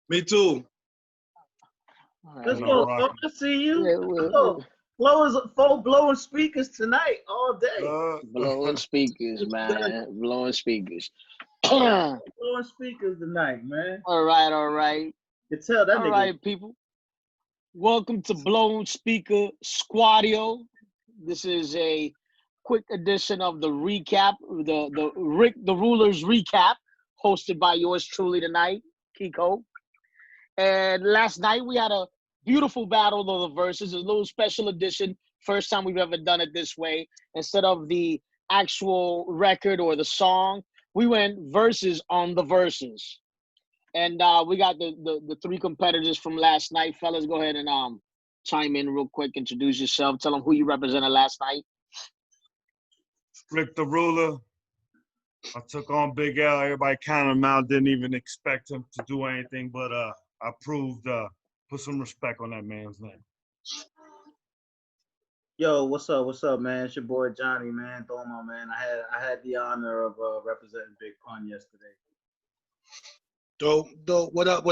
Me too. Let's go. I see you. Full blowing speakers tonight all day. Blowing speakers, man. Blowing speakers. Blowing speakers tonight, man. All right. You tell that nigga. All right, people. Welcome to Blown Speaker Squadio. This is a quick edition of the recap, the Rick the Ruler's recap, hosted by yours truly tonight, Kiko. And last night we had a beautiful battle of the verses, a little special edition. First time we've ever done it this way. Instead of the actual record or the song, we went verses on the verses. And we got the three competitors from last night. Fellas, go ahead and chime in real quick. Introduce yourself. Tell them who you represented last night. Rick the Ruler. I took on Big L. Everybody counted him out. Didn't even expect him to do anything, but I proved, put some respect on that man's name. Yo, what's up, man? It's your boy Johnny, man. Thoma, man. I had the honor of representing Big Pun yesterday. Dope. What up?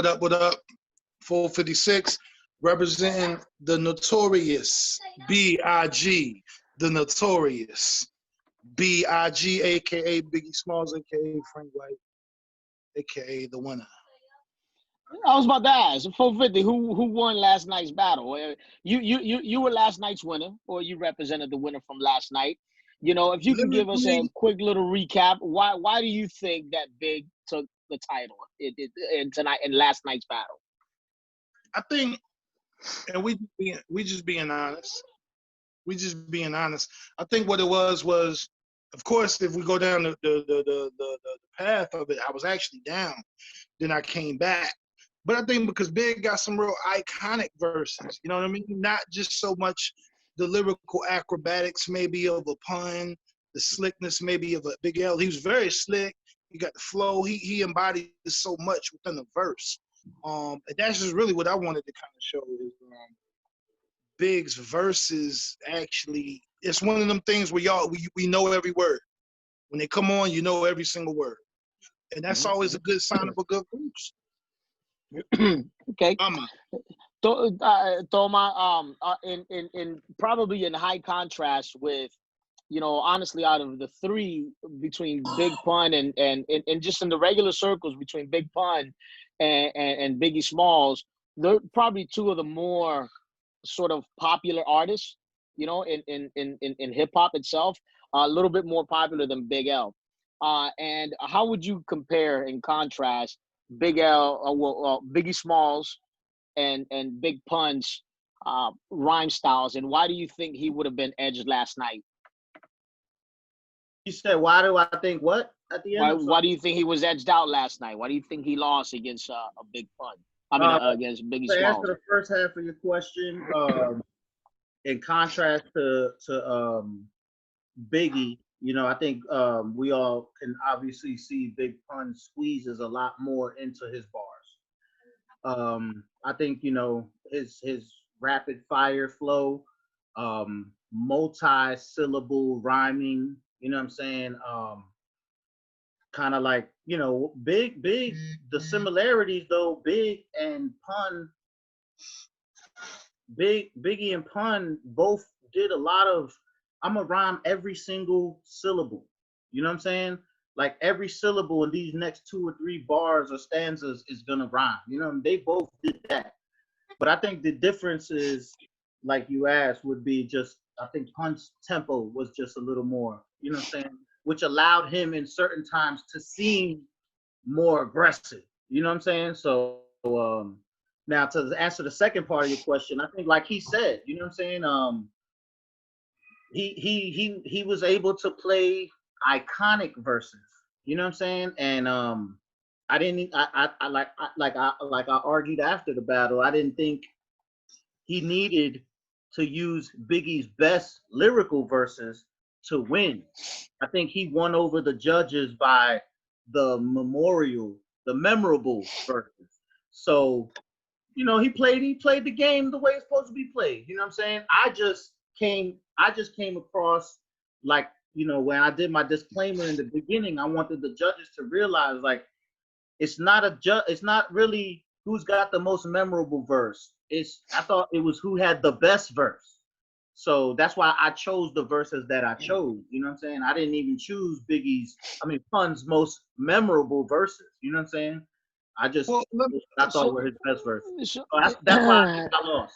456, representing the notorious B.I.G., the notorious B.I.G., a.k.a. Biggie Smalls, a.k.a. Frank White, a.k.a. the winner. I was about to ask, 450, who won last night's battle? You were last night's winner, or you represented the winner from last night. You know, if you can give us a quick little recap, why do you think that Big took the title in last night's battle? I think, and we just being honest. I think what it was, of course, if we go down the path of it, I was actually down. Then I came back. But I think because Big got some real iconic verses, you know what I mean? Not just so much the lyrical acrobatics maybe of a Pun, the slickness maybe of a Big L. He was very slick. He got the flow. He embodied so much within the verse. And that's just really what I wanted to kind of show is Big's verses actually, it's one of them things where we know every word. When they come on, you know every single word. And that's always a good sign of a good verse. Okay. Thoma, in probably in high contrast with, you know, honestly, out of the three between Big Pun and just in the regular circles between Big Pun and Biggie Smalls, they're probably two of the more sort of popular artists, you know, in hip hop itself, a little bit more popular than Big L. And how would you compare and contrast Big L, Biggie Smalls and Big Pun's rhyme styles, and why do you think he would have been edged last night? You said, why do I think what at the end? Why do you think he was edged out last night? Why do you think he lost against a Big Pun? I mean, against Biggie Smalls. To answer the first half of your question, in contrast to Biggie, you know, I think we all can obviously see Big Pun squeezes a lot more into his bars. I think, you know, his rapid fire flow, multi-syllable rhyming, you know what I'm saying? Kind of like, you know, Big, the similarities though, Big and Pun, Biggie and Pun both did a lot of, I'm gonna rhyme every single syllable. You know what I'm saying? Like every syllable in these next 2 or 3 bars or stanzas is gonna rhyme. You know, they both did that. But I think the difference is, like you asked, would be just, I think Pun's tempo was just a little more, you know what I'm saying? Which allowed him in certain times to seem more aggressive. You know what I'm saying? So now to answer the second part of your question, I think like he said, you know what I'm saying? He was able to play iconic verses, you know what I'm saying? And I argued after the battle, I didn't think he needed to use Biggie's best lyrical verses to win. I think he won over the judges by the memorable verses. So, you know, he played the game the way it's supposed to be played. You know what I'm saying? I just came across, like, you know, when I did my disclaimer in the beginning, I wanted the judges to realize, like, it's not really who's got the most memorable verse. I thought it was who had the best verse. So that's why I chose the verses that I chose. You know what I'm saying? I didn't even choose Pun's most memorable verses. You know what I'm saying? I just I thought were his best verses. So that's why I lost.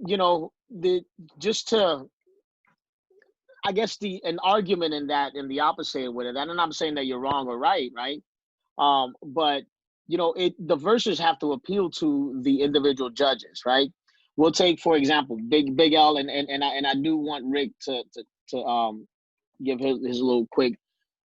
You know, just to, I guess an argument in the opposite with it, and I'm not saying that you're wrong or right, but you know, the verses have to appeal to the individual judges, right? We'll take, for example, Big L, and I do want Rick to give his little quick,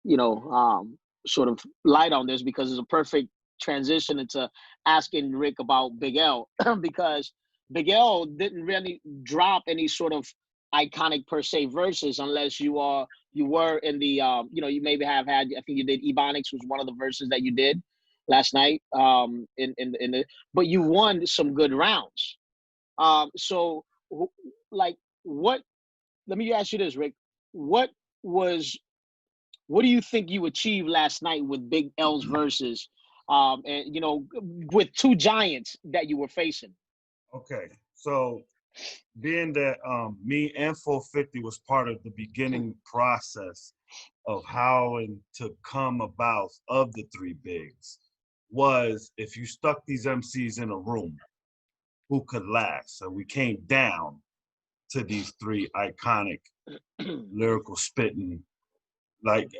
you know, sort of light on this, because it's a perfect transition into asking Rick about Big L because Big L didn't really drop any sort of iconic per se verses unless you were in the you know, you maybe have had, I think you did Ebonics was one of the verses that you did last night but you won some good rounds. So like what, let me ask you this, Rick, what do you think you achieved last night with Big L's verses and you know, with two giants that you were facing? Okay, so being that me and 450 was part of the beginning process of how and to come about of the three bigs, was if you stuck these MCs in a room, who could last? So we came down to these three iconic lyrical spitting, like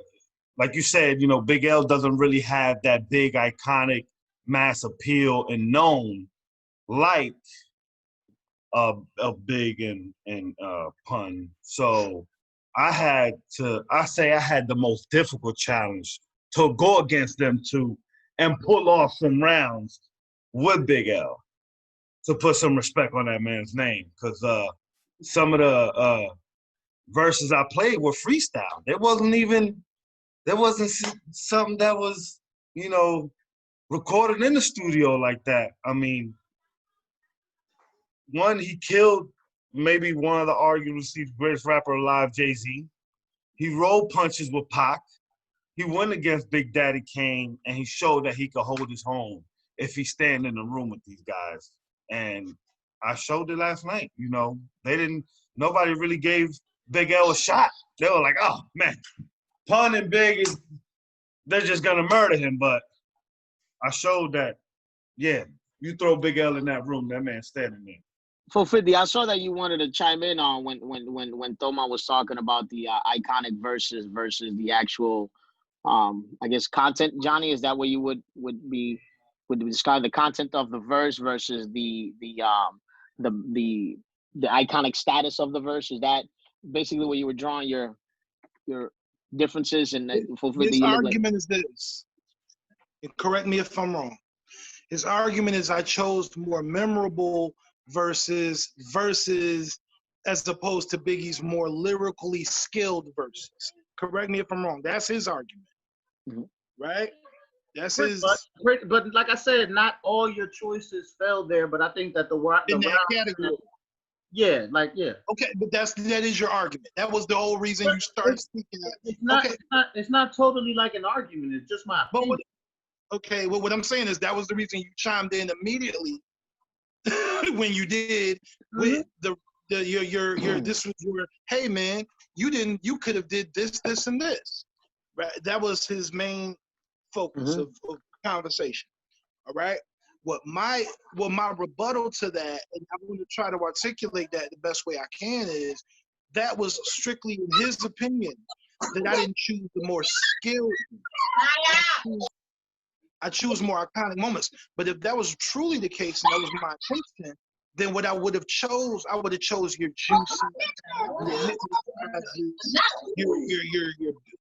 you said, you know, Big L doesn't really have that big iconic mass appeal and known like Big and Pun. So I had the most difficult challenge to go against them two and pull off some rounds with Big L, to put some respect on that man's name, because some of the verses I played were freestyle. There wasn't something that was, you know, recorded in the studio like that. I mean, one, he killed maybe one of the arguably greatest rapper alive, Jay-Z. He rolled punches with Pac. He went against Big Daddy Kane, and he showed that he could hold his own if he stand in the room with these guys. And I showed it last night. You know, nobody really gave Big L a shot. They were like, oh man, Pun and Big they're just gonna murder him. But I showed that, yeah, you throw Big L in that room, that man's standing there. 450, I saw that you wanted to chime in on when Thoma was talking about the iconic verses versus the actual, I guess, content. Johnny, is that what you would describe the content of the verse versus the iconic status of the verse? Is that basically where you were drawing your differences? And his argument is this, and correct me if I'm wrong. His argument is I chose more memorable verses as opposed to Biggie's more lyrically skilled verses. Correct me if I'm wrong. That's his argument, right? That's his. But like I said, not all your choices fell there. But I think that in that category. Yeah, Okay, but that is your argument. That was the whole reason you started speaking. It's not totally like an argument. It's just my opinion. Well, what I'm saying is that was the reason you chimed in immediately when you did with your this was your, hey man, you could have did this and this, right? That was his main focus of conversation. All right. What my rebuttal to that, and I'm going to try to articulate that the best way I can, is that was strictly in his opinion that I didn't choose the more skilled. I choose more iconic moments. But if that was truly the case and that was my intention, then what I would have chose your juicy,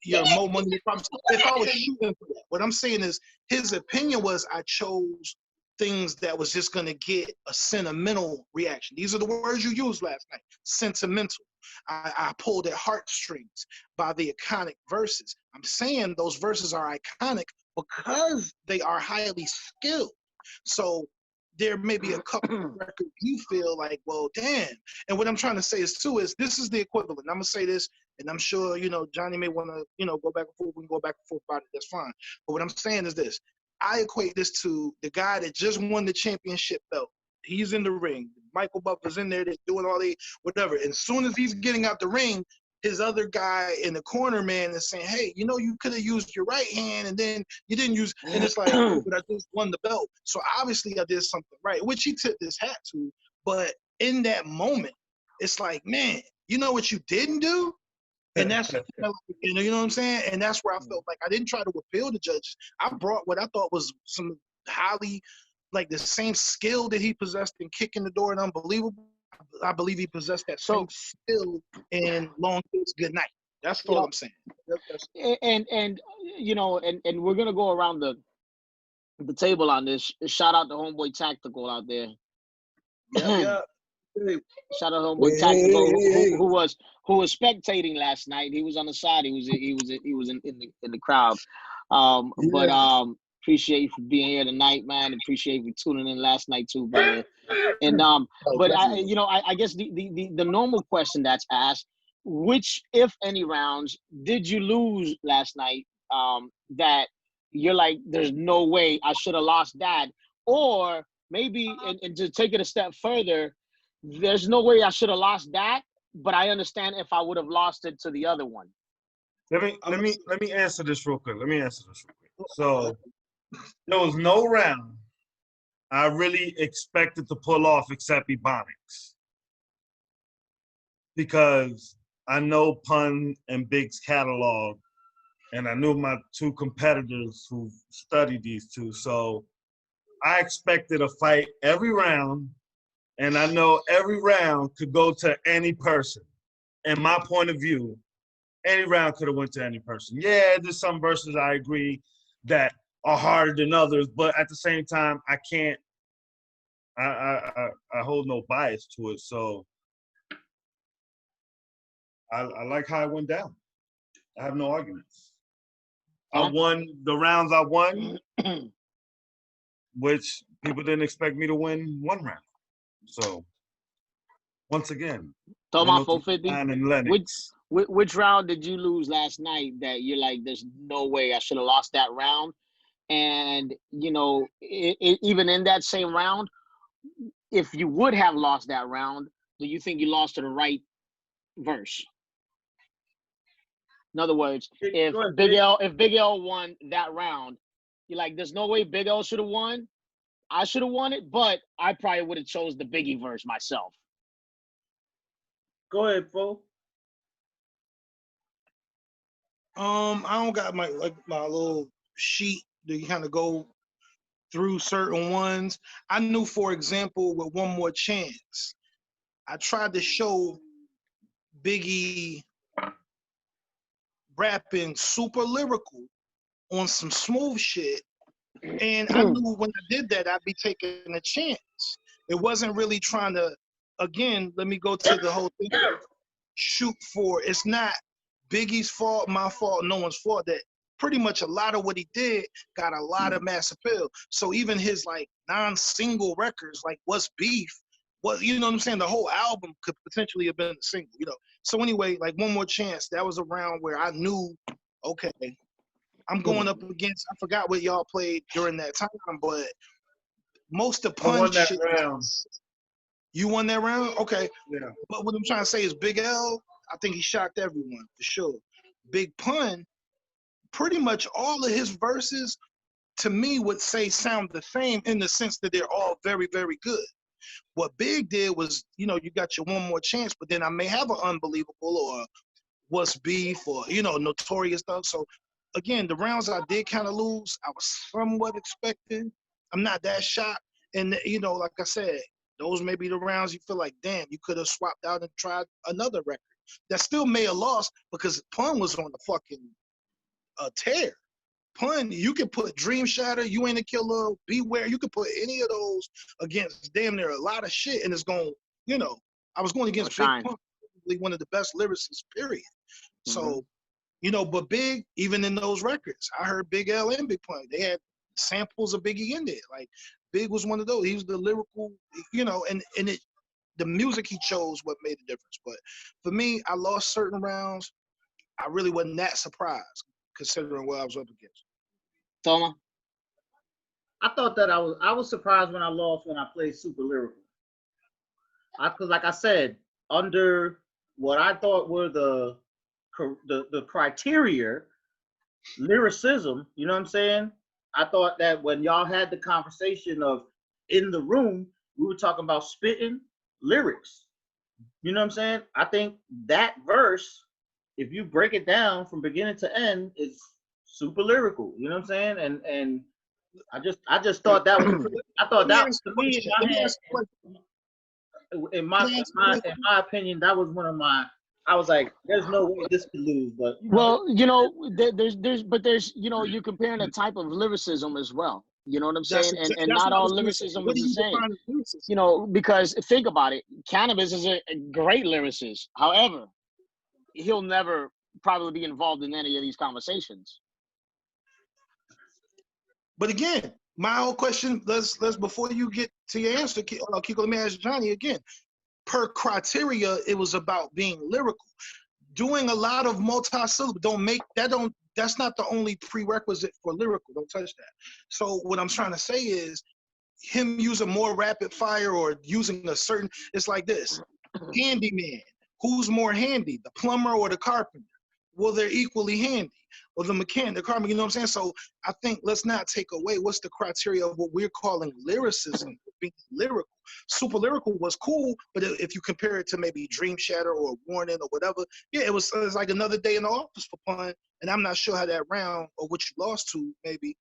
your more money problems. If I was shooting for that, what I'm saying is his opinion was I chose things that was just gonna get a sentimental reaction. These are the words you used last night. Sentimental. I pulled at heartstrings by the iconic verses. I'm saying those verses are iconic because they are highly skilled. So there may be a couple of records you feel like, well, damn. And what I'm trying to say is too is this is the equivalent. I'm gonna say this, and I'm sure Johnny may want to go back and forth. We can go back and forth about it. That's fine. But what I'm saying is this: I equate this to the guy that just won the championship belt. He's in the ring. Michael Buffer's in there. They're doing all the whatever. And as soon as he's getting out the ring, his other guy in the corner, man, is saying, hey, you know, you could have used your right hand and then you didn't use, and it's like, oh, but I just won the belt. So obviously I did something right, which he tipped his hat to. But in that moment, it's like, man, you know what you didn't do? And that's, you know what I'm saying? And that's where I felt like I didn't try to appeal to judges. I brought what I thought was some highly, like the same skill that he possessed in kicking the door and unbelievable. I believe he possessed that same skill in Long Kiss Good Night. That's all I'm saying. And you know, and we're gonna go around the table on this. Shout out to Homeboy Tactical out there. Yeah. Shout out to Homeboy Tactical who was spectating last night. He was on the side. He was in the crowd. But appreciate you for being here tonight, man. Appreciate you tuning in last night too, brother. And but I guess the normal question that's asked, which, if any, rounds did you lose last night that you're like, there's no way I should have lost that? Or maybe, and to take it a step further, there's no way I should have lost that, but I understand if I would have lost it to the other one. Let me answer this real quick. So there was no round I really expected to pull off except Ebonics, because I know Pun and Big's catalog, and I knew my two competitors who studied these two. So I expected a fight every round, and I know every round could go to any person. In my point of view, any round could have went to any person. Yeah, there's some verses I agree that are harder than others, but at the same time, I can't. I hold no bias to it, so I like how it went down. I have no arguments. I won the rounds I won, which people didn't expect me to win one round. So once again, Talking about 450. And Lennox. Which round did you lose last night that you're like, there's no way I should have lost that round? And you know, even in that same round, if you would have lost that round, do you think you lost to the right verse? In other words, if Big L won that round, you're like, there's no way Big L should have won. I should have won it, but I probably would have chose the Biggie verse myself. Go ahead, Fo. I don't got my little sheet to kind of go through certain ones. I knew, for example, with One More Chance, I tried to show Biggie rapping super lyrical on some smooth shit, and I knew when I did that, I'd be taking a chance. It wasn't really trying to, again, let me go to the whole thing, shoot for, it's not Biggie's fault, my fault, no one's fault, that pretty much a lot of what he did got a lot of mass appeal. So even his like non-single records, like What's Beef, you know what I'm saying? The whole album could potentially have been a single, you know. So anyway, like One More Chance, that was a round where I knew, okay, I'm going up against, I forgot what y'all played during that time, but most of Punch shit. Round. You won that round? Okay. Yeah. But what I'm trying to say is Big L, I think he shocked everyone, for sure. Big Pun, pretty much all of his verses, to me, would say sound the same in the sense that they're all very, very good. What Big did was, you know, you got your One More Chance, but then I may have an Unbelievable or What's Beef or, you know, Notorious stuff. So, again, the rounds I did kind of lose, I was somewhat expecting. I'm not that shocked. And, you know, like I said, those may be the rounds you feel like, damn, you could have swapped out and tried another record. That still may have lost because Pun was on the fucking tear. Pun, you can put Dream Shatter, You Ain't a Killer, Beware, you can put any of those against damn near a lot of shit, and it's going, you know, I was going against Big Pun, probably one of the best lyricists, period. So, you know, but Big, even in those records, I heard Big L and Big Pun, they had samples of Biggie in there. Like, Big was one of those. He was the lyrical, you know, and the music he chose what made a difference. But for me, I lost certain rounds. I really wasn't that surprised considering what I was up against. Toma? I thought that I was surprised when I lost when I played super lyrical. Because like I said, under what I thought were the criteria, lyricism, you know what I'm saying? I thought that when y'all had the conversation of in the room, we were talking about spitting lyrics. You know what I'm saying? I think that verse, if you break it down from beginning to end, is super lyrical. You know what I'm saying? And I just thought that was I thought Let me that ask to you a me question. Let me ask you a question. in Can I ask you a question? my opinion, that was one of my. I was like, there's no way this could lose, but you know, Well, there's you're comparing a type of lyricism as well. You know what I'm saying? And That's not what I all was going to say. lyricism What is do the you same. define as lyricism? Because think about it, Cannabis is a great lyricist. However, he'll never probably be involved in any of these conversations. But again, my whole question, let's before you get to your answer, Kiko, let me ask Johnny again. Per criteria, it was about being lyrical. Doing a lot of multi-syllable that's not the only prerequisite for lyrical. Don't touch that. So what I'm trying to say is him using more rapid fire or using a certain, it's like this. Handyman, who's more handy, the plumber or the carpenter? Well, they're equally handy. Or the mechanic, the carpenter, you know what I'm saying? So I think let's not take away what's the criteria of what we're calling lyricism, being lyrical. Super lyrical was cool, but if you compare it to maybe Dream Shatter or Warning or whatever, yeah, it was like another day in the office for Pun. And I'm not sure how that round or what you lost to maybe,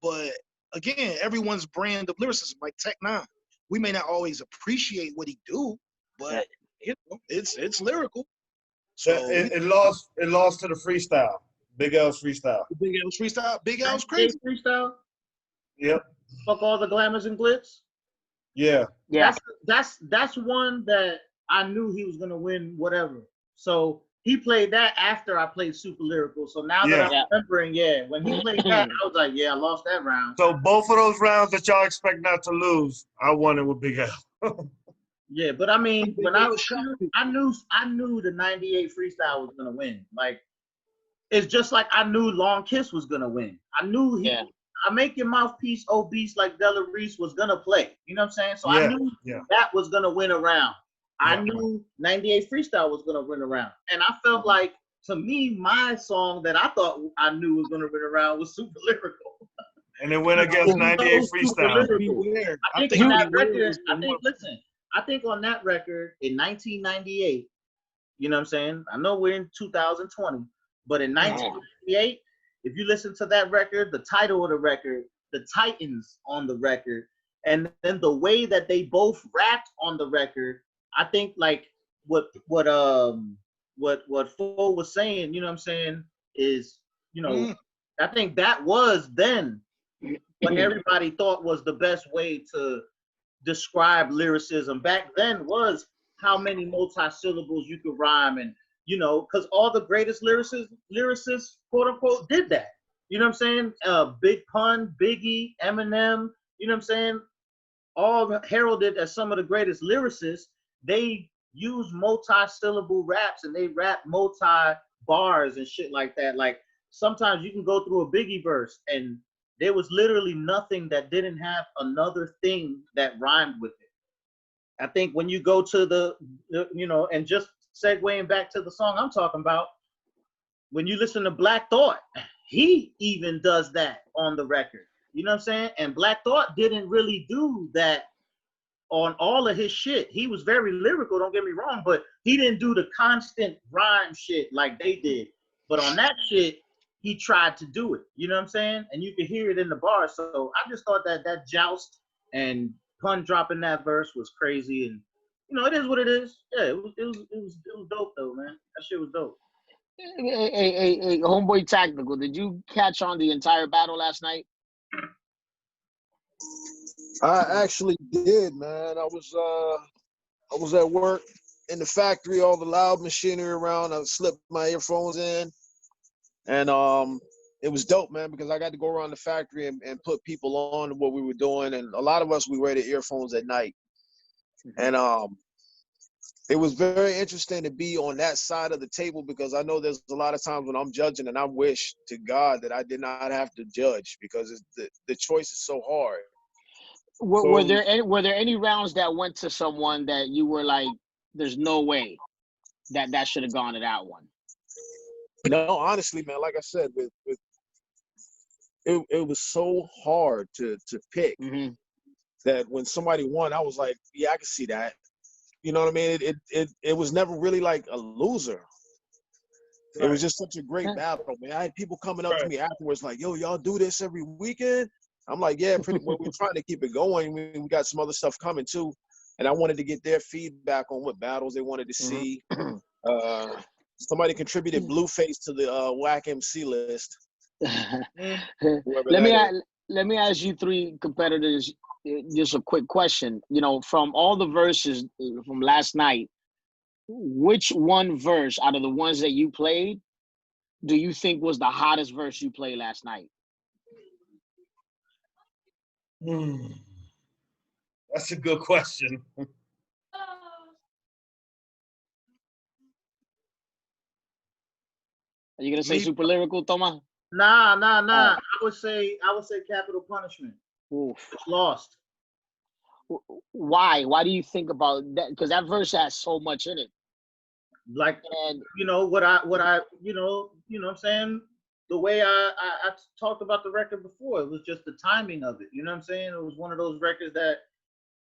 but again, everyone's brand of lyricism, like Tech Nine. We may not always appreciate what he do, but it's lyrical. So it lost to the freestyle. Big L's freestyle. Big L's freestyle. Big L's 98 crazy. freestyle. Yep. Fuck all the glamours and glitz. Yeah. Yeah. That's one that I knew he was gonna win whatever. So he played that after I played super lyrical. So now that I'm remembering, when he played that, I was like, yeah, I lost that round. So both of those rounds that y'all expect not to lose, I won it with Big L. Yeah, but I mean, when I knew the 98 freestyle was gonna win. Like, it's just like I knew Long Kiss was gonna win. I knew I Make Your Mouthpiece Obese like Della Reese was gonna play. You know what I'm saying? So I knew that was gonna win a round. I knew 98 freestyle was gonna win a round. And I felt like, to me, my song that I thought I knew was gonna win a round was super lyrical. And it went against 98 freestyle. I think on that record, I think on that record in 1998, you know what I'm saying? I know we're in 2020, but in 1998, if you listen to that record, the title of the record, the Titans on the record, and then the way that they both rapped on the record, I think like what Fo was saying, you know what I'm saying, is, I think that was then what everybody thought was the best way to describe lyricism back then, was how many multi-syllables you could rhyme, and because all the greatest lyricists, quote unquote, did that. You know what I'm saying? Big Pun, Biggie, Eminem, you know what I'm saying? All heralded as some of the greatest lyricists. They use multi-syllable raps, and they rap multi-bars and shit like that. Like, sometimes you can go through a Biggie verse and there was literally nothing that didn't have another thing that rhymed with it. I think when you go to the and just segueing back to the song I'm talking about, when you listen to Black Thought, he even does that on the record. You know what I'm saying? And Black Thought didn't really do that on all of his shit. He was very lyrical, don't get me wrong, but he didn't do the constant rhyme shit like they did. But on that shit, he tried to do it. You know what I'm saying? And you could hear it in the bar. So I just thought that joust and Pun dropping that verse was crazy. And it is what it is. Yeah, it was dope though, man. That shit was dope. Hey, homeboy Tactical, did you catch on the entire battle last night? I actually did, man. I was at work in the factory, all the loud machinery around. I slipped my earphones in, and it was dope, man, because I got to go around the factory and put people on what we were doing, and a lot of us, we wear the earphones at night, and it was very interesting to be on that side of the table, because I know there's a lot of times when I'm judging and I wish to God that I did not have to judge, because the choice is so hard. Were there any rounds that went to someone that you were like, there's no way that should have gone to that one? No, honestly, man, like I said, it was so hard to pick that when somebody won, I was like, yeah, I can see that. You know what I mean? It was never really like a loser. Right. It was just such a great battle, man. I had people coming up to me afterwards like, yo, y'all do this every weekend? I'm like, yeah, pretty well, we're trying to keep it going. We got some other stuff coming too. And I wanted to get their feedback on what battles they wanted to see. Somebody contributed Blueface to the Whack MC list. Let me ask you three competitors just a quick question. You know, from all the verses from last night, which one verse out of the ones that you played do you think was the hottest verse you played last night? That's a good question. Are you gonna say super lyrical, Toma? Nah. I would say Capital Punishment. Oof. It's lost. Why? Why do you think about that? Because that verse has so much in it. Like, and you know what I you know what I'm saying? The way I talked about the record before, it was just the timing of it. You know what I'm saying? It was one of those records that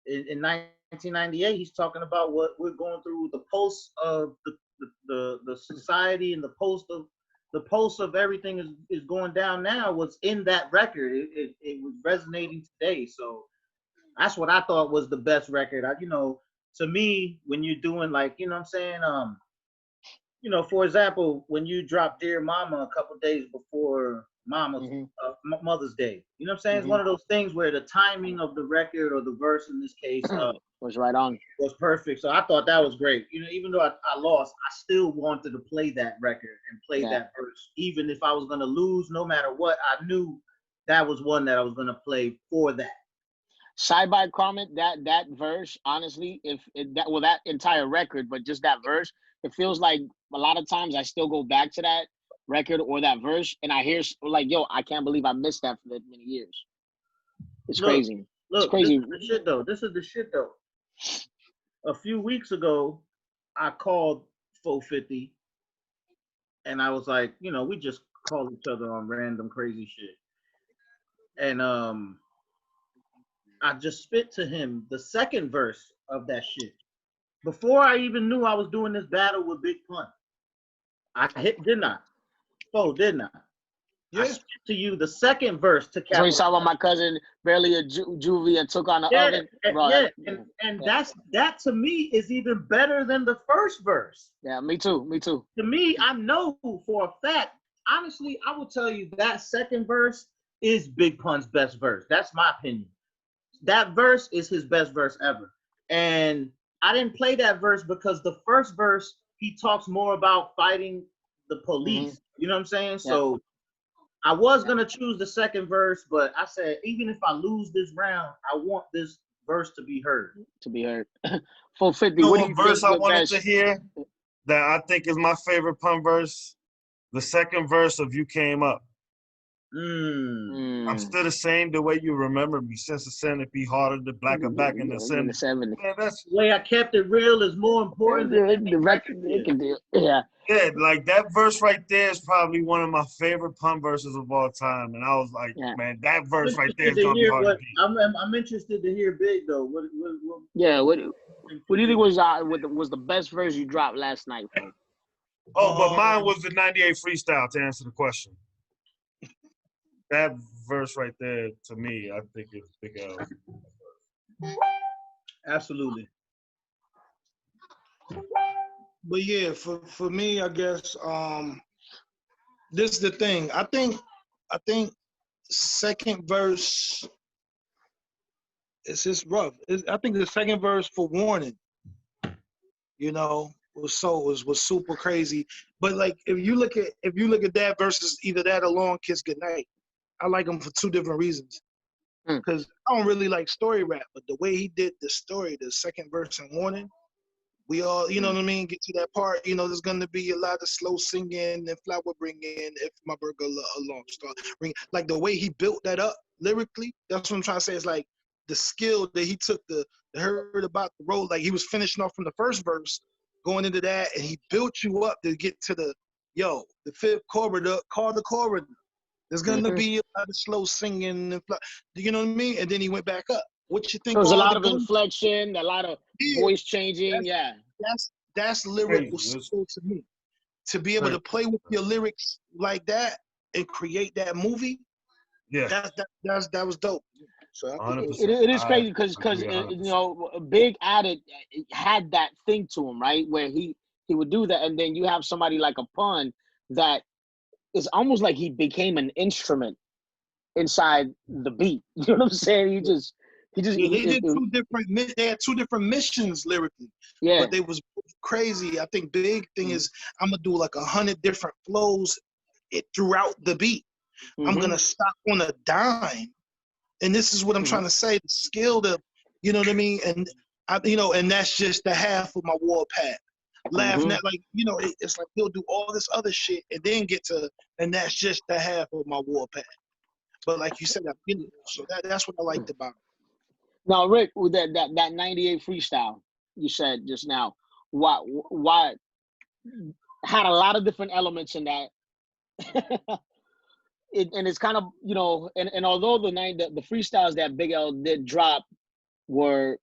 in 1998 he's talking about what we're going through, the pulse of the society, and the pulse of everything is going down now was in that record. It was resonating today. So that's what I thought was the best record. To me, when you're doing like, you know what I'm saying? For example, when you drop Dear Mama a couple days before Mother's Day, you know what I'm saying? It's one of those things where the timing of the record, or the verse in this case, was right on. Was perfect. So I thought that was great. Even though I lost, I still wanted to play that record and play that verse. Even if I was going to lose, no matter what, I knew that was one that I was going to play for that. Side by comment, that verse, honestly, that entire record, but just that verse, it feels like a lot of times I still go back to that record or that verse, and I hear like, yo, I can't believe I missed that for that many years. It's crazy. Look, it's crazy. This is the shit though. A few weeks ago, I called 450, and I was like, we just call each other on random crazy shit. And I just spit to him the second verse of that shit. Before I even knew I was doing this battle with Big Pun. Didn't I? Didn't I? Yeah. I spit to you the second verse to Capital. So you saw about my cousin barely a juvie and took on the oven. And that to me is even better than the first verse. Yeah, me too. To me, I know for a fact. Honestly, I will tell you that second verse is Big Pun's best verse. That's my opinion. That verse is his best verse ever. And I didn't play that verse because the first verse, he talks more about fighting the police. You know what I'm saying? Yeah. So I was going to choose the second verse, but I said, even if I lose this round, I want this verse to be heard. 450, what do you verse I wanted to hear that I think is my favorite Pun verse? The second verse of You Came Up. I'm still the same the way you remember me. Since the centipede harder, the blacker back in the 70s. Man, that's the way I kept it real is more important than the record. Yeah. Yeah, like that verse right there is probably one of my favorite Pun verses of all time. And I was like, man, that verse right there is gonna be hard to beat. I'm interested to hear Big though. What do you think was the best verse you dropped last night, folks? Oh, but mine was the 98 freestyle, to answer the question. That verse right there, to me, I think is Big L. Absolutely. But yeah, for me, I guess this is the thing. I think second verse it's just rough. I think the second verse for Warning, was super crazy. But like if you look at that versus either that or Long Kiss Goodnight, I like them for two different reasons. Because I don't really like story rap, but the way he did the story, the second verse in Warning, We all, you know what I mean, get to that part. You know, there's gonna be a lot of slow singing and flower bringing. If my burger alone start ring, like the way he built that up lyrically. That's what I'm trying to say. Is like the skill that he took the heard about the road. Like he was finishing off from the first verse, going into that, and he built you up to get to the the fifth corridor, call the corridor. There's gonna be a lot of slow singing and you know what I mean. And then he went back up. What you think? There was a All lot the of boom, inflection, a lot of voice changing. Yeah. that's lyrical Crazy. skill to me. To be able to play with your lyrics like that and create that movie, Yeah, that was dope. So 100%. It is crazy I because agree you 100%. know, Big added had that thing to him, right? Where he would do that, and then you have somebody like a Pun that is almost like he became an instrument inside the beat. You know what I'm saying? He just yeah, they did they had two different missions lyrically, yeah. but they was crazy. I think Big thing is I'm gonna do like 100 different flows throughout the beat. I'm Mhm. gonna stop on a dime. And this is what I'm trying to say, the skill to, you know what I mean? And and that's just the half of my warpath. Laughing at like, it's like he'll do all this other shit and then get to, and that's just the half of my warpath. But like you said, so that's what I liked about it. Now, Rick, with that 98 freestyle you said just now, why had a lot of different elements in that. And it's kind of, and although the freestyles that Big L did drop were,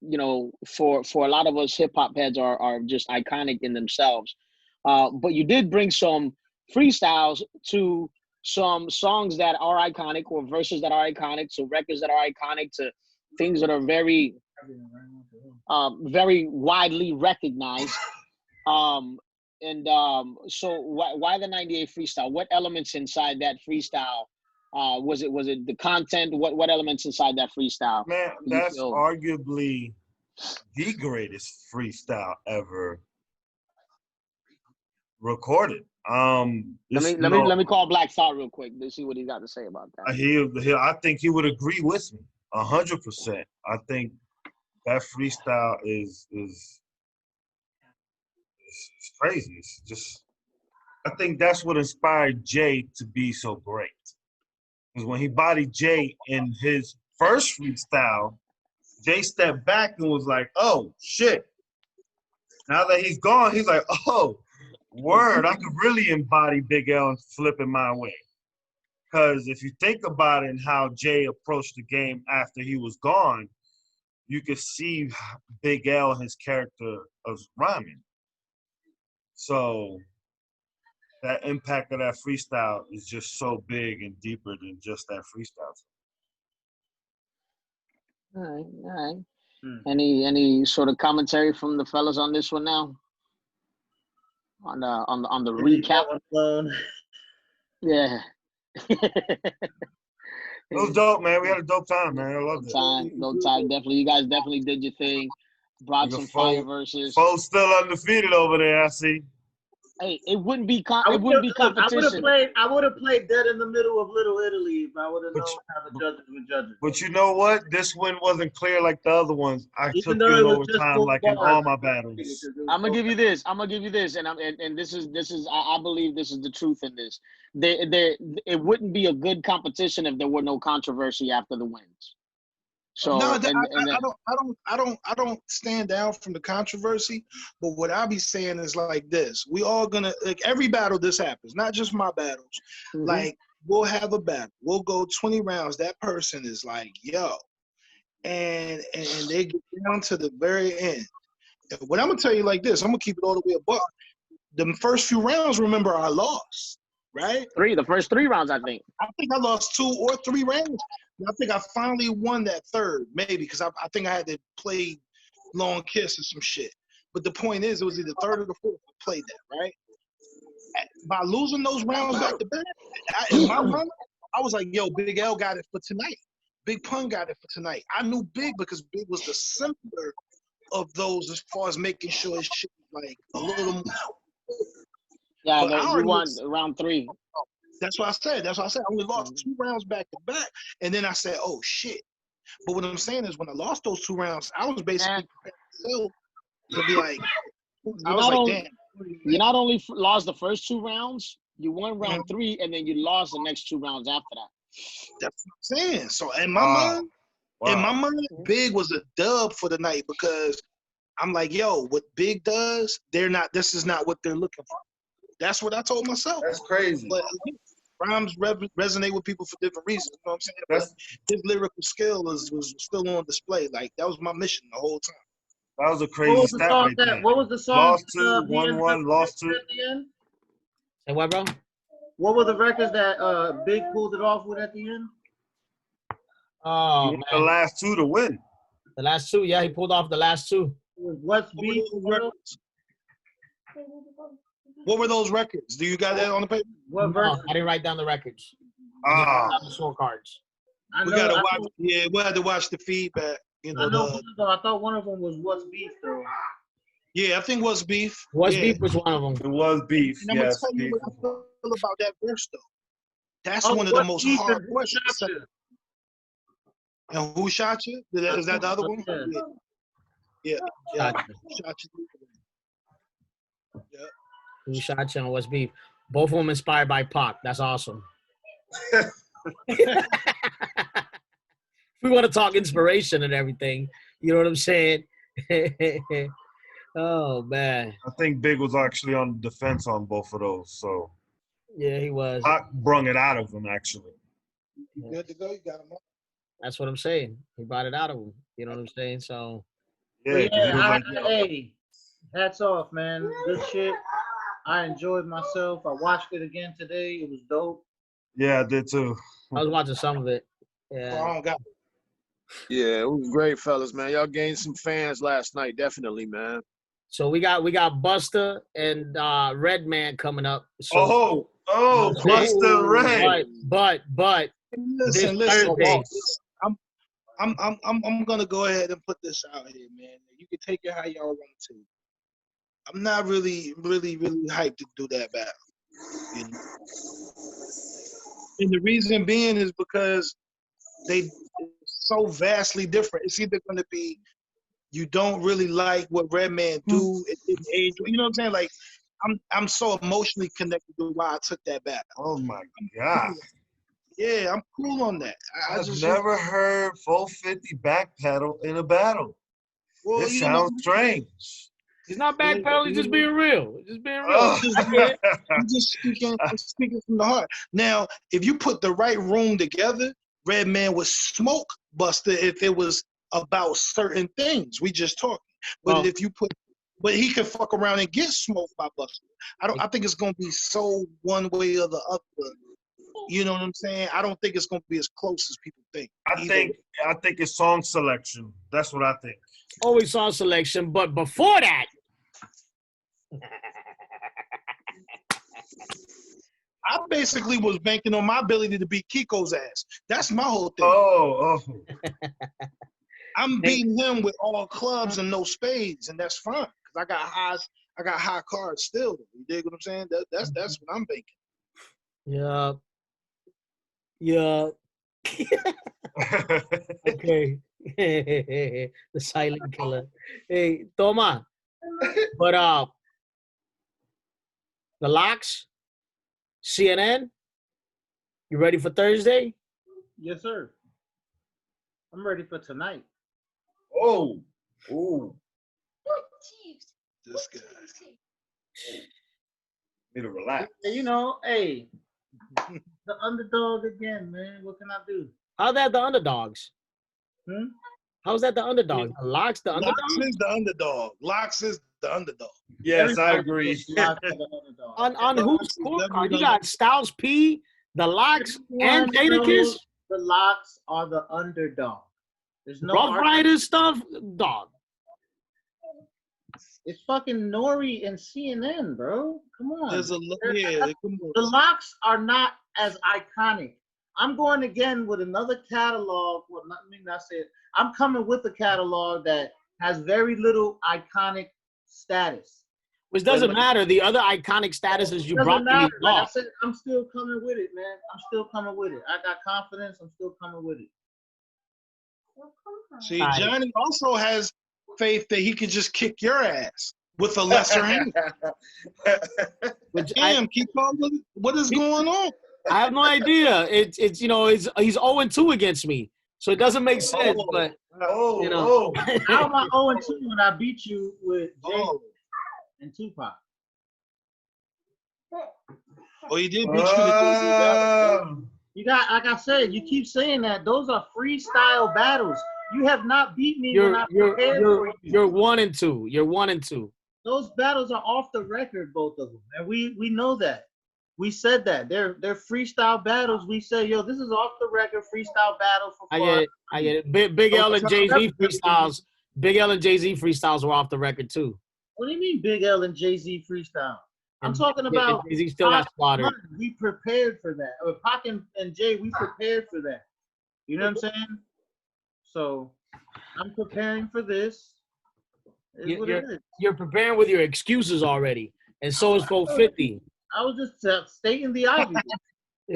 for a lot of us hip hop heads are just iconic in themselves. But you did bring some freestyles to some songs that are iconic, or verses that are iconic, to records that are iconic, to things that are very, very widely recognized. So why the 98 freestyle? What elements inside that freestyle? Was it the content? What elements inside that freestyle? Man, that's arguably the greatest freestyle ever recorded. Let me call Black Thought real quick to see what he got to say about that. I think he would agree with me 100%. I think that freestyle is crazy. It's just, I think that's what inspired Jay to be so great. Because when he bodied Jay in his first freestyle, Jay stepped back and was like, "Oh shit!" Now that he's gone, he's like, "Oh, word! I could really embody Big L and flip it my way." Because if you think about it and how Jay approached the game after he was gone, you could see Big L and his character of rhyming. So that impact of that freestyle is just so big and deeper than just that freestyle. All right. Any sort of commentary from the fellas on this one now? On the recap. Yeah. It was dope, man. We had a dope time, man. I loved it. Dope time. Definitely, you guys definitely did your thing. Brought some fire verses. Foe's still undefeated over there, I see. Hey, it wouldn't be competition. I would have played Dead in the Middle of Little Italy if I would have known how the judges would judge it. But you know what? This win wasn't clear like the other ones. I took it over time, like in all my battles. I'm gonna give you this, and this is I believe this is the truth in this. It wouldn't be a good competition if there were no controversy after the wins. So no, I don't stand down from the controversy, but what I be saying is like this: we all gonna, like, every battle this happens, not just my battles. Like, we'll have a battle, we'll go 20 rounds. That person is like, yo, and they get down to the very end. And what I'm gonna tell you like this, I'm gonna keep it all the way above. The first few rounds, remember, I lost, right? The first 3 rounds, I think I lost 2 or 3 rounds. I think I finally won that third, maybe, because I think I had to play Long Kiss or some shit. But the point is, it was either third or the fourth I played that, right? By losing those rounds back to back, in my mind, I was like, yo, Big L got it for tonight. Big Pun got it for tonight. I knew Big because Big was the simpler of those as far as making sure his shit was like a little more. Yeah, you won round 3. That's what I said. I only lost 2 rounds back to back. And then I said, oh, shit. But what I'm saying is when I lost those 2 rounds, I was basically prepared to be like, I was like, damn. You not only lost the first 2 rounds, you won round 3, and then you lost the next 2 rounds after that. That's what I'm saying. So in my mind, Big was a dub for the night because I'm like, yo, what Big does, this is not what they're looking for. That's what I told myself. That's crazy. But rhymes resonate with people for different reasons. You know what I'm saying? But his lyrical skill was still on display. Like, that was my mission the whole time. That was a crazy stat right there. What was the song? Lost 2, won 1, lost 2. At the end? Say what, bro? What were the records that Big pulled it off with at the end? Oh, man. The last 2 to win. The last 2, yeah, he pulled off the last 2. What's beef? What were those records? Do you got that on the paper? What No, I didn't write down the records. Ah, The scorecards. We gotta watch. Yeah, we had to watch the feedback. You know, I thought one of them was What's Beef though. Yeah, I think What's Beef. What's Beef was one of them. it was beef. And I'm Yes, gonna tell you beef. what I feel about that verse though. That's one of the most hard questions. And who shot you? Is that the other one? Yeah. Shot you. Yeah. Who shot you and What's Beef? Both of them inspired by Pac. That's awesome. We want to talk inspiration and everything. You know what I'm saying? Oh, man. I think Big was actually on the defense on both of those. So Yeah, he was. Pac brung it out of him, actually. You good to go? You got him up. That's what I'm saying. He brought it out of him. You know what I'm saying? So, Yeah, 'cause he was like, hey, hats off, man. Good shit. I enjoyed myself. I watched it again today. It was dope. yeah, I did too. I was watching some of it. Oh, I Yeah. don't got Yeah, it was great, fellas, man. Y'all gained some fans last night, definitely, man. So we got Busta and Redman coming up. So, Busta Red. But Listen. Thursday. I'm gonna go ahead and put this out here, man. You can take it how y'all want to. I'm not really hyped to do that battle. You know? And the reason being is because they so vastly different. It's either going to be you don't really like what Redman do, it didn't age. You know what I'm saying? Like I'm so emotionally connected to why I took that battle. Oh my God. Yeah, I'm cool on that. I've just never heard 450 backpedal in a battle. Well, This sounds strange. He's not backpedaling, he's just being real. Just being real. Oh. I'm just speaking from the heart. Now, if you put the right room together, Redman would smoke Busta if it was about certain things. We just talking. But but he can fuck around and get smoked by Busta. I think it's gonna be so one way or the other. You know what I'm saying? I don't think it's gonna be as close as people think. I think it's song selection. That's what I think. Always song selection, but before that, I basically was banking on my ability to beat Kiko's ass. That's my whole thing. Oh. I'm beating him with all clubs and no spades, and that's fine because I got high cards still. You dig what I'm saying? That's what I'm banking. yeah. Okay. The silent killer. Hey, Toma. But the locks, CNN, you ready for Thursday? Yes, sir. I'm ready for tonight. Oh. This guy. Need to relax. You know, hey, the underdog again, man. What can I do? How's that the underdogs? How's that the underdog? The locks the underdog? Locks is the underdog. Locks is the underdog. Yes, I agree. On whose scorecard? You got Styles P, the locks, and Jadakiss? The locks are the underdog. There's no Rough Riders stuff, dog. It's fucking Nori and CNN, bro. Come on. Come on. The locks are not as iconic. I'm going again with another catalog. Well, let me not say it. I'm coming with a catalog that has very little iconic status. Which doesn't matter. The other iconic statuses you brought to me Like I off. said, I'm still coming with it, man. I'm still coming with it. I got confidence. I'm still coming with it. See, Johnny also has faith that he can just kick your ass. with a lesser hand. Which Damn, Kiko, what is going on? I have no idea. It's you know, he's 0-2 against me, so it doesn't make sense. But you know, How am I 0-2 when I beat you with Jay and Tupac? Oh, he did beat you to You got, like I said, you keep saying that. Those are freestyle battles. You have not beat me when I prepared for you. You're 1-2. You're 1-2. Those battles are off the record, both of them, and we know that. We said that they're freestyle battles. We say, yo, this is off the record freestyle battle for fun. I get it. Big L and Jay-Z freestyles. Big L and Jay-Z freestyles were off the record too. What do you mean, Big L and Jay-Z freestyle? I'm talking about Jay-Z still got slaughtered. We prepared for that. With Pac and Jay, we prepared for that. You know what I'm saying? So I'm preparing for this. You're preparing with your excuses already, and so is 450. I was just stating the obvious.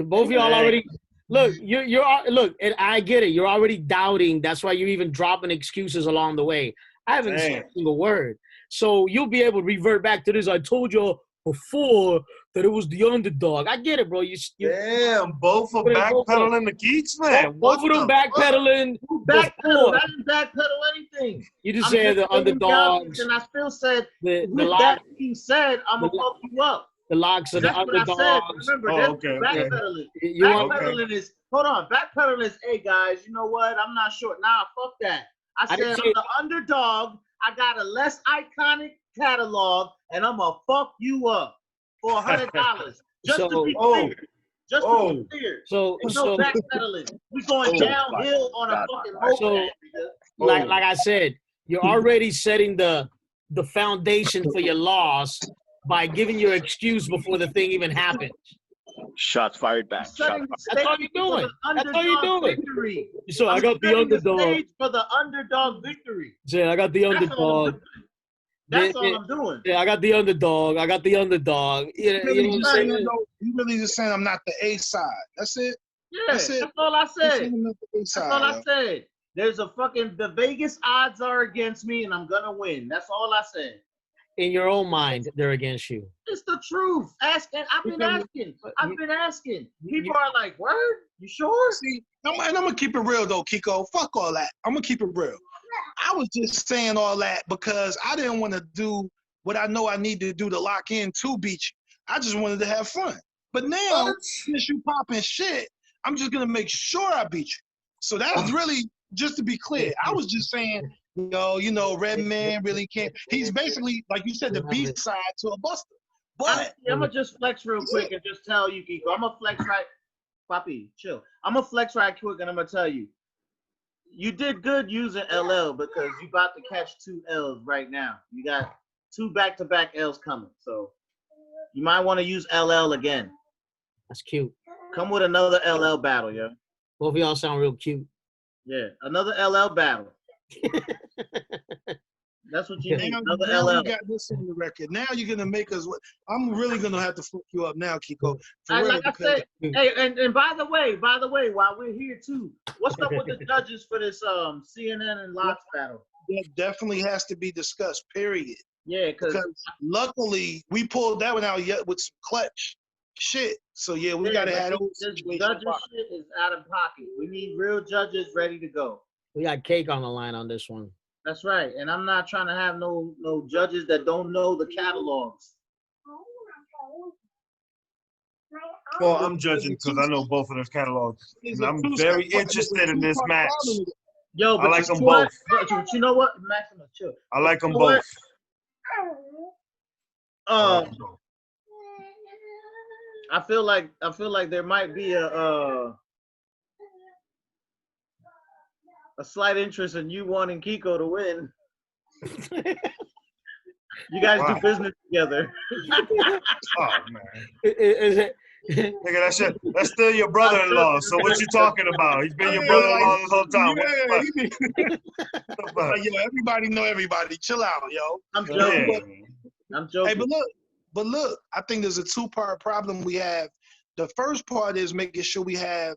Both of y'all already look. Look, and I get it. You're already doubting. That's why you're even dropping excuses along the way. I haven't said a single word, so you'll be able to revert back to this. I told you before that it was the underdog. I get it, bro. Damn, both are backpedaling the geeks, man. Both of them backpedaling. Backpedal. I didn't backpedal anything. You just said the underdogs. And I still said, with that being said, I'm going to fuck you up. The locks of the underdogs. Remember, backpedaling. Backpedaling is, hold on, backpedaling is, hey, guys, you know what? I'm not sure. Nah, fuck that. I said I'm the underdog. I got a less iconic catalog, and I'm going to fuck you up for $100. Just to be clear. Just to be clear. So no backpedaling. We're going downhill on a fucking moped. Like I said, you're already setting the foundation for your loss by giving your excuse before the thing even happens. Shots fired back. That's all you're doing. That's all you're doing. Victory. So I got the underdog. For the underdog victory. Yeah, I got the underdog. That's all I'm doing. Yeah, I got the underdog. I got the underdog. You really just saying I'm not the A side. That's it. Yeah, that's all I said. That's all I said. There's the Vegas odds are against me, and I'm gonna win. That's all I said. In your own mind, they're against you. It's the truth. I've been asking. People are like, word? You sure? See, I'm gonna keep it real though, Kiko. Fuck all that. I'm gonna keep it real. I was just saying all that because I didn't want to do what I know I need to do to lock in to beat you. I just wanted to have fun. But now, since you popping shit, I'm just gonna make sure I beat you. So that's really just to be clear. I was just saying, Redman really can't. He's basically, like you said, the B side to a Buster. But I'm gonna just flex real quick and just tell you, Kiko. I'm gonna flex right, Papi, chill. I'm gonna flex right quick and I'm gonna tell you. You did good using LL because you about to catch 2 L's right now. You got 2 back-to-back L's coming. So you might want to use LL again. That's cute. Come with another LL battle, yo. Both of y'all sound real cute. Yeah, another LL battle. That's what you need. Another LL. You got this on the record. Now you're gonna make us. I'm really gonna have to fuck you up now, Kiko. Like I said, hey, and by the way, while we're here too, what's up with the judges for this CNN and Locks battle? That definitely has to be discussed. Period. Yeah, because luckily we pulled that one out yet with some clutch shit. So yeah, we gotta have those situations. Judges shit is out of pocket. We need real judges ready to go. We got cake on the line on this one. That's right, and I'm not trying to have no judges that don't know the catalogs. Well, I'm judging because I know both of those catalogs, and I'm very interested in this match. Yo, but I like them both. But you know what, Maxima, chill. I like them both. I feel like there might be a slight interest in you wanting Kiko to win. You guys do business together. Oh man. Is it? Nigga, that's still your brother-in-law. So what you talking about? He's been your brother-in-law this whole time. Yo, everybody know everybody. Chill out, yo. I'm joking. I'm joking. Hey, but look, I think there's a 2-part problem we have. The first part is making sure we have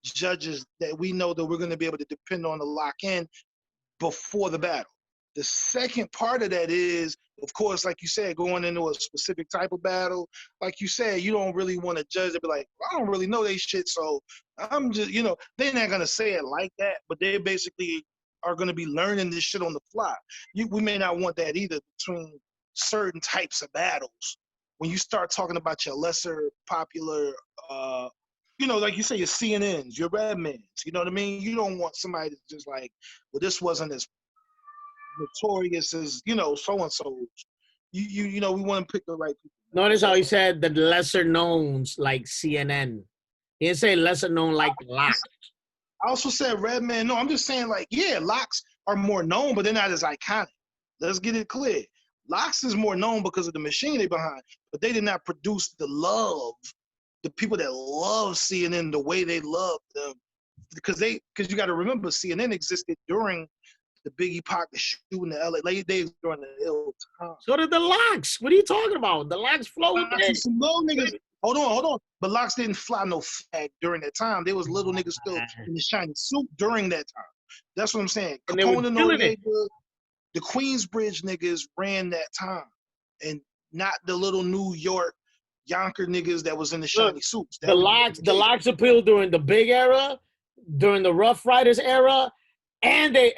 judges that we know that we're going to be able to depend on to lock in before the battle. The second part of that is, of course, like you said, going into a specific type of battle. Like you said, you don't really want to judge it. Be like, I don't really know they shit, so I'm just, they're not gonna say it like that, but they basically are gonna be learning this shit on the fly. We may not want that either between certain types of battles. When you start talking about your lesser popular, like you say, your CNNs, your Redmans, you know what I mean? You don't want somebody that's just like, well, this wasn't as notorious as, so-and-so. We want to pick the right people. Notice how he said the lesser knowns like CNN. He didn't say lesser known like Locks. I also said Redman. No, I'm just saying, like, yeah, Locks are more known, but they're not as iconic. Let's get it clear. Locks is more known because of the machinery behind, but they did not produce the people that love CNN the way they love them. Because you got to remember, CNN existed during the Biggie Pac, the shooting, the LA days during the ill time. So did the Locks. What are you talking about? The Locks flowed in. Some little niggas. Hold on. But Locks didn't fly no flag during that time. There was little niggas still in the shiny suit during that time. That's what I'm saying. And Capone and Noriega, the Queensbridge niggas ran that time, and not the little New York Yonker niggas that was in the shiny suits. The Locks appealed during the Big era, during the Rough Riders era, and they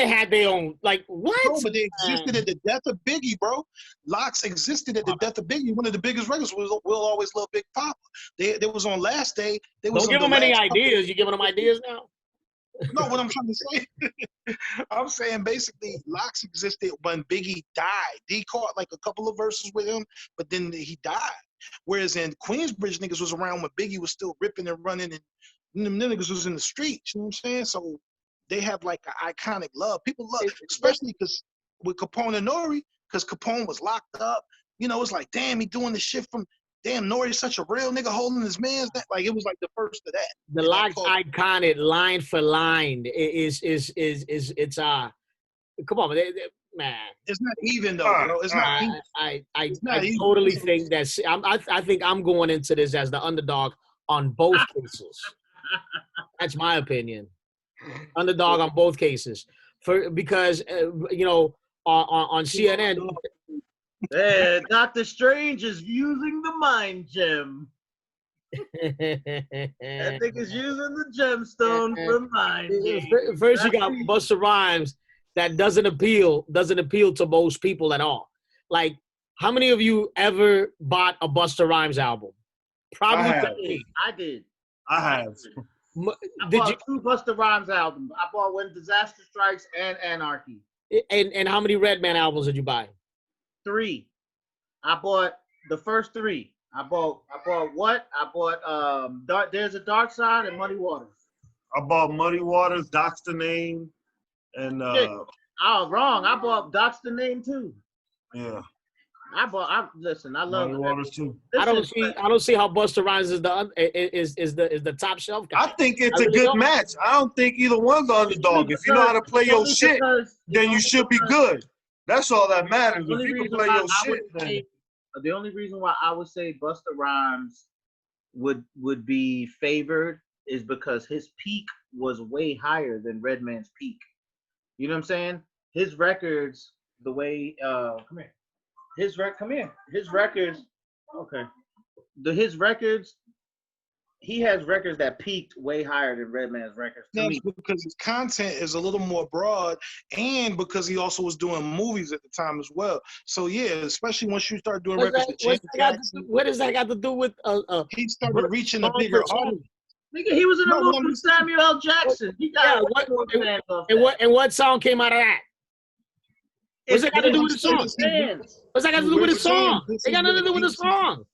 had their own, like, what? No, but they existed at the death of Biggie, bro. Locks existed at the death of Biggie. One of the biggest records was "We'll Always Love Big Papa." They was on Last Day. Don't give them any ideas. You giving them ideas now? No, what I'm trying to say, I'm saying basically Locks existed when Biggie died. He caught like a couple of verses with him, but then he died. Whereas in Queensbridge, niggas was around when Biggie was still ripping and running, and them niggas was in the streets. You know what I'm saying? So they have like an iconic love. People love, especially because with Capone and Nori, because Capone was locked up. It's like, damn, he doing the shit from, damn, Nori's such a real nigga holding his man's neck. Like, it was like the first of that. The Locks iconic, line for line, it's come on, man. It's not even though, bro. It's not even. I totally think that I think I'm going into this as the underdog on both cases. That's my opinion. Underdog on both cases, because on CNN. Hey, Dr. Strange is using the mind gem. I think it's using the gemstone for mind. First, you got Busta Rhymes that doesn't appeal to most people at all. Like, how many of you ever bought a Busta Rhymes album? Probably. I did. I have. I bought 2 Busta Rhymes albums. I bought When Disaster Strikes and Anarchy. And how many Redman albums did you buy? 3. I bought the first 3. I bought what? I bought There's a Dark Side and Muddy Waters. I bought Muddy Waters, Docs the Name, and oh, wrong. I bought Docs the Name too. Yeah. Listen, I love Muddy Waters too. I don't see how Busta Rhymes is the top shelf guy. I think it's a good match. I don't think either one's the underdog. If you know how to play your shit, then you should be good. That's all that matters. If you can play your shit, then. The only reason why I would say Busta Rhymes would be favored is because his peak was way higher than Redman's peak. You know what I'm saying? His records, the way come here. His records, okay. His records, he has records that peaked way higher than Redman's records. That's because his content is a little more broad, and because he also was doing movies at the time as well. So yeah, especially once you start doing records with James Jackson. What does that got to do with he started reaching the bigger audience. Nigga, he was in a movie with Samuel L. Jackson. He got what song came out of that? What's that got to do with the song? What's that got to do with the song? It got nothing to do with the song.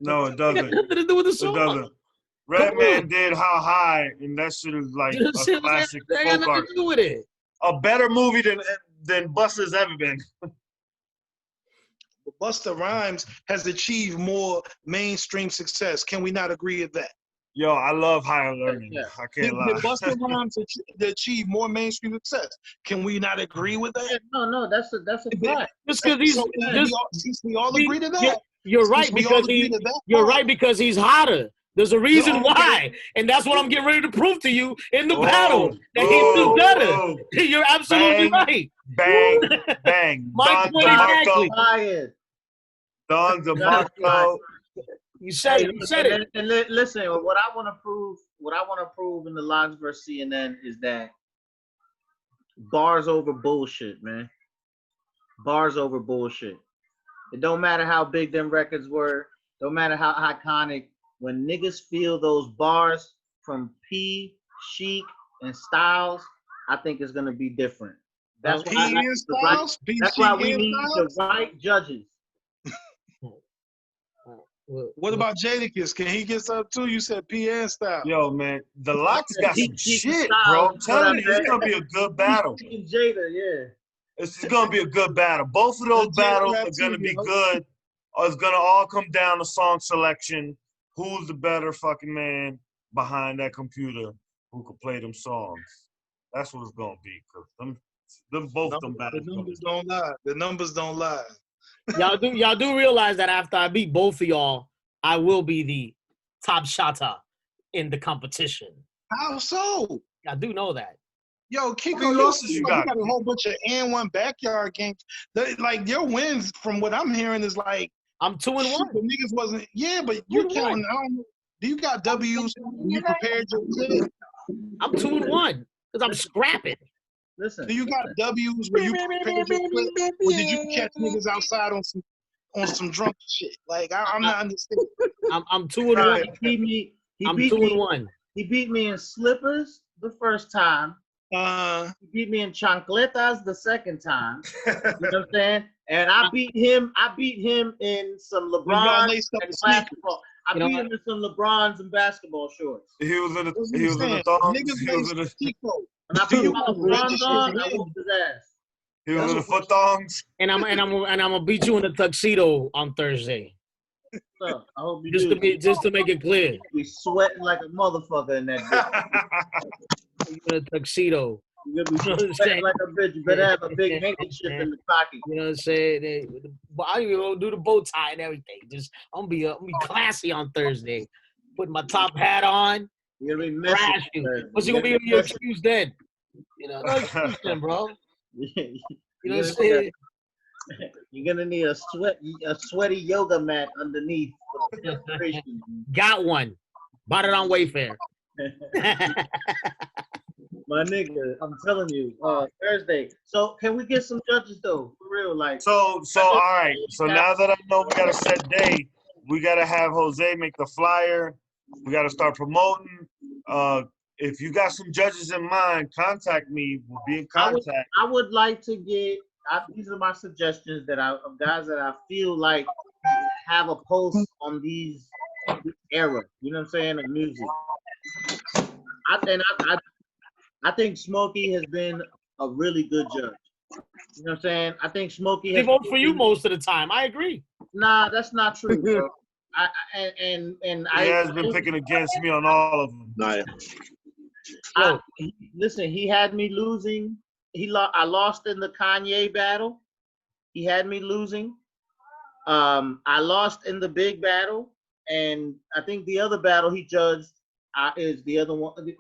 No, it doesn't. It got nothing to do with the song. It doesn't. Redman did How High, and that shit is like a classic folk art. Nothing to do with it. A better movie than Busta's ever been. Busta Rhymes has achieved more mainstream success. Can we not agree with that? Yo, I love Higher Learning. Yeah. I can't lie. Busta Rhymes achieve more mainstream success. Can we not agree with that? No, that's a fact. Just because we all agree to that. You're right because he's hotter. There's a reason okay. why, and that's what I'm getting ready to prove to you in the Whoa, battle. That whoa, he's better. whoa. You're absolutely Bang. right. Bang, bang. My Don point DeMarco. exactly. Fired. Don DeMarco. You said it. You said it. And listen, what I want to prove in the Locks versus CNN is that bars over bullshit, man. Bars over bullshit. It don't matter how big them records were. Don't matter how iconic. When niggas feel those bars from P, Chic, and Styles, I think it's gonna be different. That's P why, and Styles? P, that's Chic, why we and need the Styles? right judges. What about Jadakiss? Can he get up too? You said P and Styles. Yo, man, the Locks got some Chic and shit, Styles, bro. I'm telling what you, I it's gonna be a good battle. Chic and Jada, yeah. It's gonna be a good battle. Both of those Jada battles rap are gonna too, be yo. good. It's gonna all come down to song selection. Who's the better fucking man behind that computer who could play them songs? That's what it's gonna be. Cause them both them The battles. numbers don't lie. The numbers don't lie. Y'all do realize that after I beat both of y'all, I will be the top shotter in the competition. How so? I do know that. Yo, Kiko, How many losses you got? a whole bunch of N1 backyard games. Like your wins, from what I'm hearing, is like I'm 2-1. the niggas wasn't. Yeah, but you're 2-1. counting. I don't know. Do you got W's when you prepared your shit? I'm 2-1 because I'm scrapping. Listen. Do you got W's where you prepared your clip, or did you catch niggas outside on some drunk shit? Like I'm not understanding. I'm 2-1. He beat me. I'm 2-1. He beat me in slippers the first time. He beat me in chancletas the second time. You know what I'm saying? And I beat him in some LeBron and basketball. I beat him in some LeBrons and basketball shorts. He was in the thongs. He was in the And I put my LeBrons on, I whooped his ass. He was in the foot thongs. And I'm gonna beat you in a tuxedo on Thursday. So I hope you just to make it clear. be sweating like a motherfucker in that bitch. You in a tuxedo. You're gonna be sweating like a bitch. You better have a big handkerchief in the pocket. You know what I'm saying? I even gonna do the bow tie and everything. I'm gonna be classy on Thursday. Put my top hat on. You're gonna be messy. Crash you. What's you gonna be on your excuse then? You know, no excuse then, bro. You know what I'm saying? You're gonna need a sweaty yoga mat underneath. Got one. Bought it on Wayfair. My nigga, I'm telling you, Thursday. So can we get some judges though? For real, like. So all right. So now that I know we got a set day, we gotta have Jose make the flyer. We gotta start promoting. If you got some judges in mind, contact me. We'll be in contact. I would like to get. These are my suggestions of guys that I feel like have a pulse on this era. You know what I'm saying? Of music. I think Smokey has been a really good judge. You know what I'm saying? I think Smokey They has vote for you most of the time. I agree. Nah, that's not true, bro. He has been picking against me on all of them. Listen, he had me losing. I lost in the Kanye battle. He had me losing. I lost in the big battle, and I think the other battle he judged is the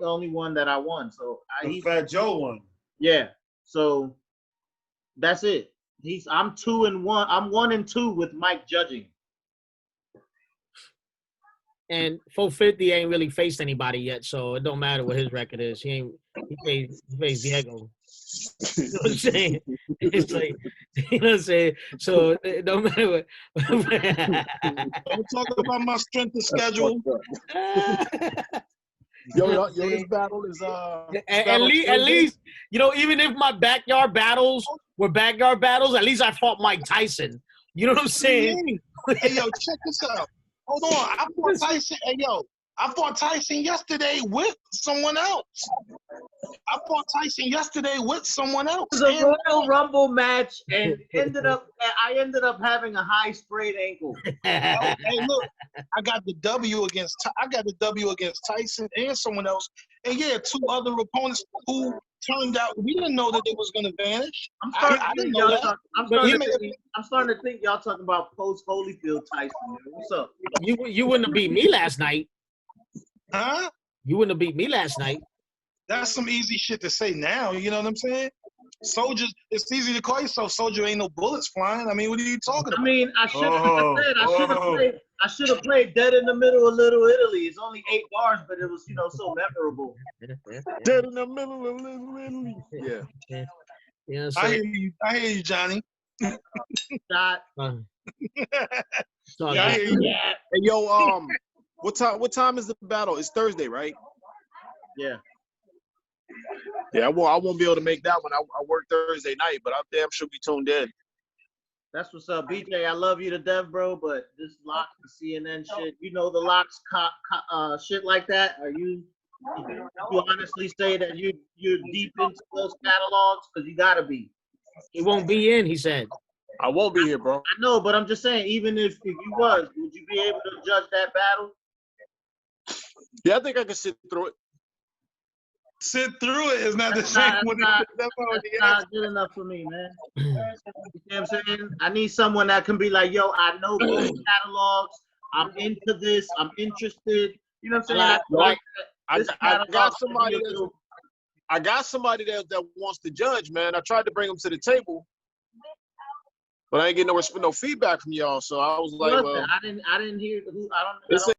only one that I won. So Fat Joe won. Yeah. So that's it. I'm 2-1. I'm 1-2 with Mike judging. And 450 ain't really faced anybody yet, so it don't matter what his record is. He faced Diego. You know what I'm saying? It's like, you know what I'm saying? So it don't matter what. Don't talk about my strength of schedule. Yo, this battle is at least, you know, even if my backyard battles were backyard battles, at least I fought Mike Tyson. You know what I'm saying? Hey, yo, check this out. Hold on. I fought Tyson. Hey, yo, I fought Tyson yesterday with someone else. It was a Royal Rumble match, and I ended up having a high sprayed ankle. Hey, look, I got the W against Tyson and someone else, and yeah, two other opponents who turned out we didn't know that they was gonna vanish. I'm starting to think y'all talking about post Holyfield Tyson. What's up? You wouldn't have beat me last night. Huh? You wouldn't have beat me last night. That's some easy shit to say now. You know what I'm saying? Soldiers, it's easy to call yourself soldier. Ain't no bullets flying. I mean, what are you talking about? I mean, I should have Oh. played. I should have played Dead in the Middle of Little Italy. It's only 8 bars, but it was, you know, so memorable. Dead in the middle of Little Italy. Yeah. You know what I I'm hear saying? you. I hear you, Johnny. Shot. It's all Yeah, I good. hear you. Yeah. Hey, yo, what time is the battle? It's Thursday, right? Yeah. Yeah, I won't be able to make that one. I work Thursday night, but I damn sure be tuned in. That's what's up, BJ. I love you to death, bro. But this Locks, the CNN shit, you know, the Locks, shit like that. Are you honestly say that you're deep into those catalogs? Because you gotta be. He won't be in, he said. I won't be here, bro. I know, but I'm just saying, even if you was, would you be able to judge that battle? Yeah, I think I can sit through it. Sit through it is not the That's same. not, That's not what that's he not asked. good enough for me, man. You know what I'm saying? I need someone that can be like, yo, I know both catalogs. I'm into this. I'm interested. You know what I'm saying? I got somebody that wants to judge, man. I tried to bring him to the table, but I ain't getting no feedback from y'all. So I was like, Listen, well, I didn't hear who. I don't.